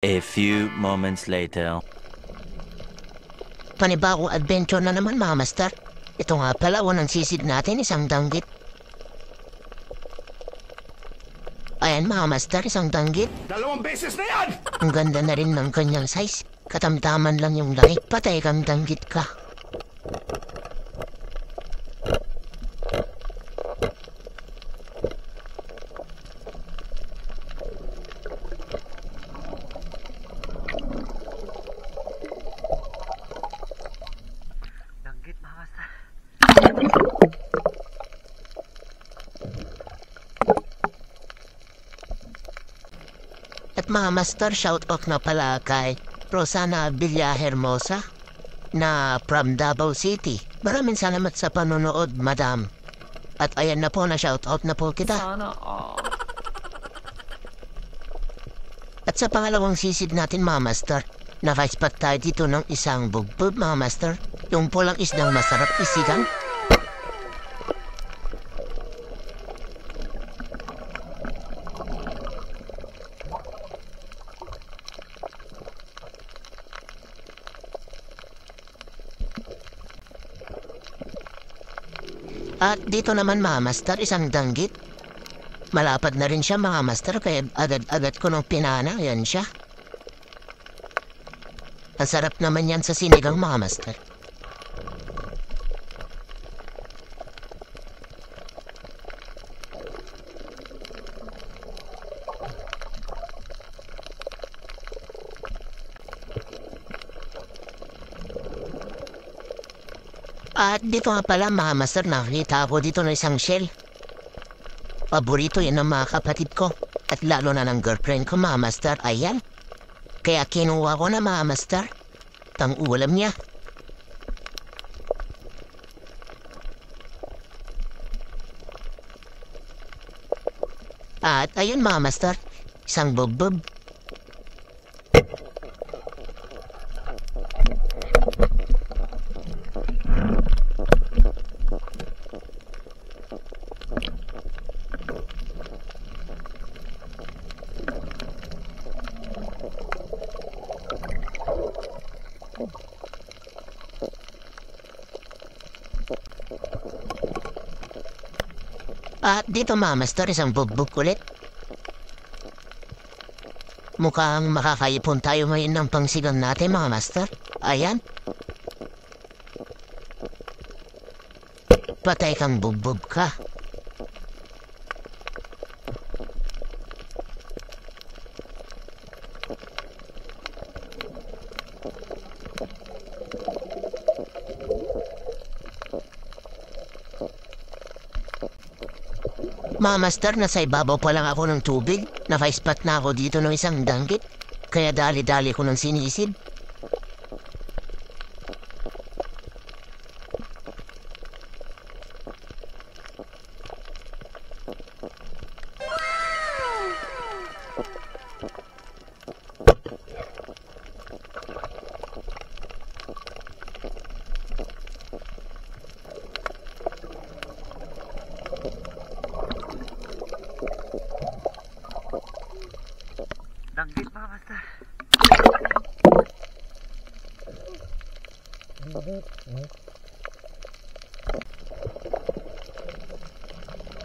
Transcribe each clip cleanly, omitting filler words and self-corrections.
A few moments later. Panibagong adventure na naman, mga master. Ito nga pala, unang sisid natin, isang danggit. Ayan, mga master, isang danggit. 2 beses na yan! Ang ganda na rin ng kanyang size. Katamtaman lang yung laki. Patay kang danggit ka. Danggit, mga master. At mga master, shout out na pala kay Rosana Villahermosa na from Davao City. Maraming salamat sa panonood, madam. At ayan na po, na shout out na po kita. Sana all. At sa pangalawang sisid natin, mga master, naka-spot tayo dito ng isang bugbog, mga master. Yung pulang isdang masarap isigang. At dito naman, mga master, isang danggit. Malapad na rin siya, mga master, kaya agad-agad ko nung pinana, yan siya. Ang sarap naman yan sa sinigang, mga master. At dito nga pala, mga master, nakakita ako dito ng isang shell. Paborito yan ng mga kapatid ko. At lalo na ng girlfriend ko, mga master. Ayan. Kaya kinuha ko na, mga master. Tang ulam niya. At ayun, mga master. Isang bubbub. At dito, mga master, isang bugbog ulit. Mukhang makakaipon tayo ngayon ng pangsigang natin, mga master. Ayan. Patay kang bugbog ka. Mga master, nasa ibabaw pa lang ako ng tubig. Naka-spot na ako dito ng isang danggit. Kaya dali-dali ko ng sinisid. Danggit, mga master.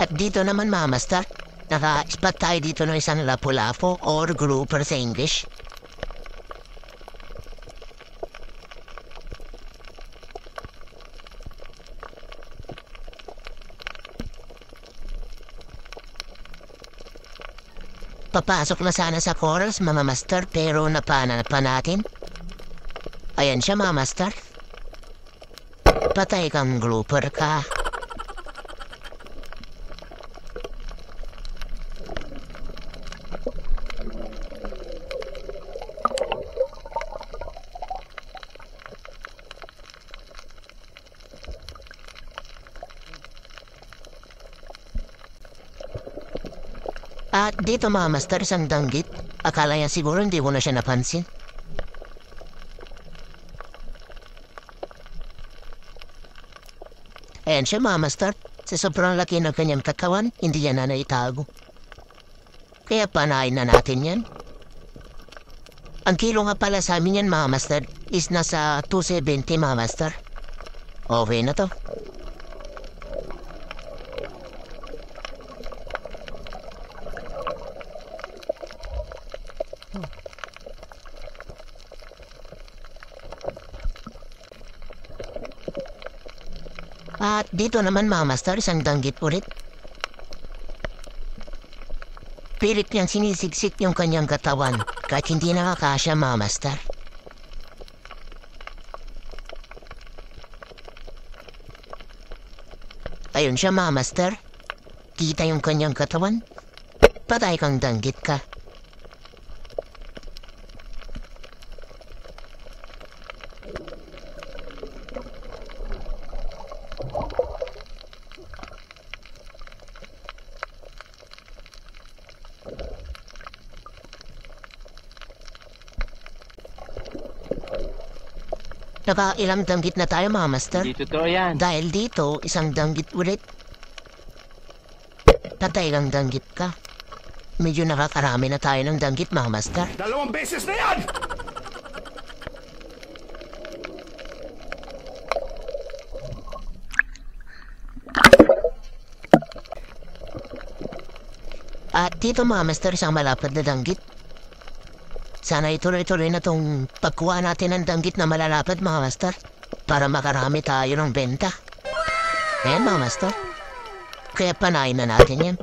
At dito naman, mga master, naka-spot tayo dito ng isang lapu-lapu or grouper sa English. Papasok na sana sa corals, mga master, pero napana pa natin. Ayan siya, mga master. Patay kang grouper ka. At dito, mga master, isang danggit. Akala niya siguro hindi ko na siya napansin. Ayan siya, mga master. Sa sobrang laki ng kanyang katawan, hindi yan na naitago. Kaya panain na natin yan. Ang kilo nga pala sa amin yan mga master is nasa 270 mga master. Okay na to. At dito naman mga master, isang danggit ulit. Pilit niyang sinisiksik yung kanyang katawan kahit hindi nakakasya mga master. Ayun siya mga master. Kita yung kanyang katawan. Patay kang danggit ka. Nakailang danggit na tayo mga master. Hindi totoo yan. Dahil dito, isang danggit ulit. Patay lang danggit ka. Medyo nakakarami na tayo ng danggit mga master. 2 beses na yan! At dito mga master, isang malapad na danggit. Sana ituloy-tuloy na tong pagkuha natin ng danggit na malalapad mga master. Para makarami tayo ng benta. Ayan mga master. Kaya panayin na natin yan.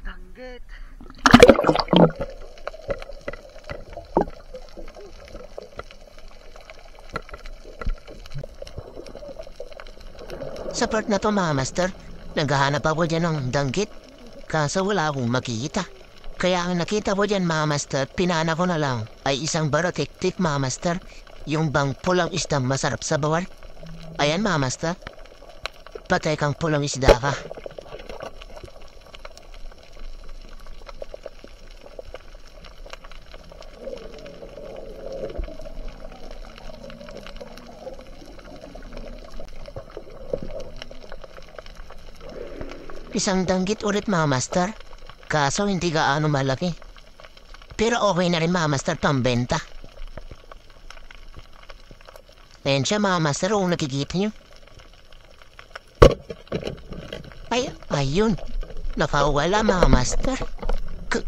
Danggit. Sa part na to mga master, naghahanap ako dyan ng danggit. Kaso wala akong makikita. Kaya ang nakita ko dyan mga master, pinana ko na lang ay isang barotektif mga master. Yung bang pulang isda masarap sa bawal. Ayan mga master. Patay kang pulang isda ka. Isang danggit ulit mga master. Kaso hindi gaano malaki. Pero okay na rin mga master pambenta. Ayan siya mga master kung nakikita nyo. Ay, ayun. Nakawala mga master.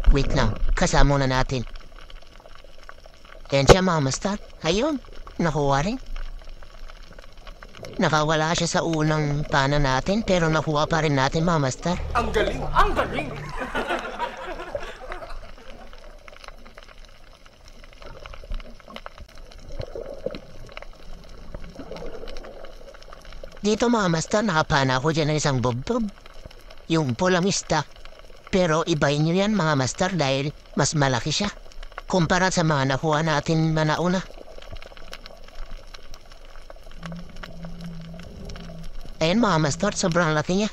Wait lang, kasama na natin. Ayan siya mga master. Ayun, nakuha rin. Nakawala siya sa unang pana natin pero nakuha pa rin natin mga master. Ang galing! Ang galing! Dito mga master, nakapana ako dyan ng isang bubdob. Yung pulang isda. Pero ibayin nyo yan mga master dahil mas malaki siya. Kumpara sa mga nakuha natin manauna. Ayan mga master, sobrang laki niya.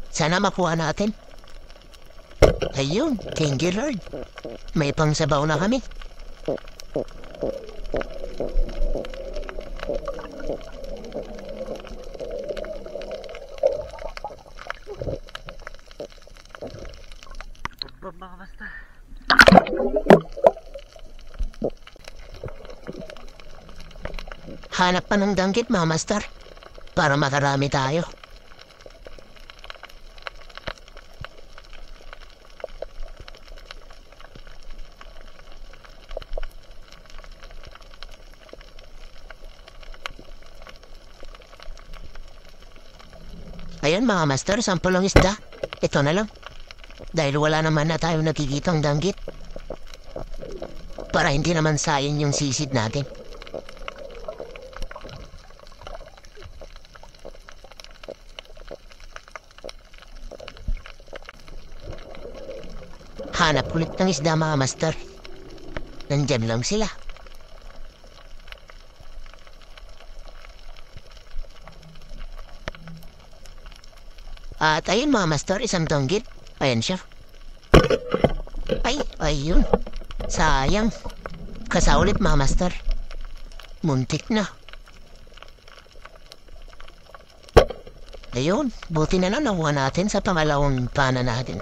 Sana makuha natin. Ayun, thank you Lord. May pangsabaw na kami. Mga master. Hanap pa ng danggit mga master. Para makarami tayo. Ayan mga master, sampulong isda. Ito na lang. Dahil wala naman na tayo nakikitang danggit. Para hindi naman sayang yung sisid natin. Hanap ulit ng isda mga master. Nandyan lang sila. At ayun mga master, isang danggit. Ayan siya. Ay, ayun. Sayang. Kasa ulit mga master. Muntik na. Ayun, buti na lang nakuha natin sa pangalawang pana natin.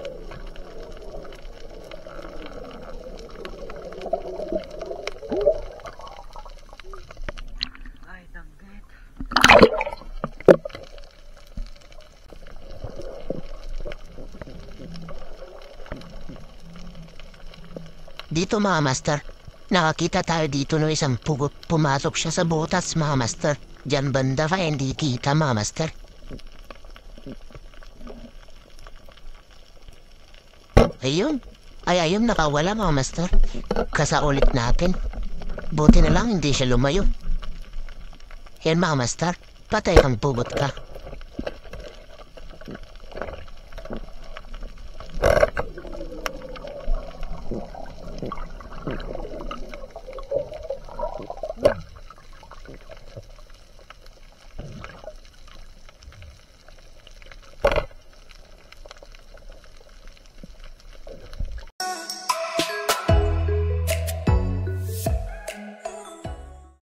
Ay, danggit. Dito mga master, nakakita tayo dito ng isang pugot. Pumasok siya sa butas mga master. Diyan banda pa hindi kita mga master. Ayun, ayun nakawala mga master. Kasa ulit natin. Buti na lang hindi siya lumayo. Yan mga master, patay kang pugot ka.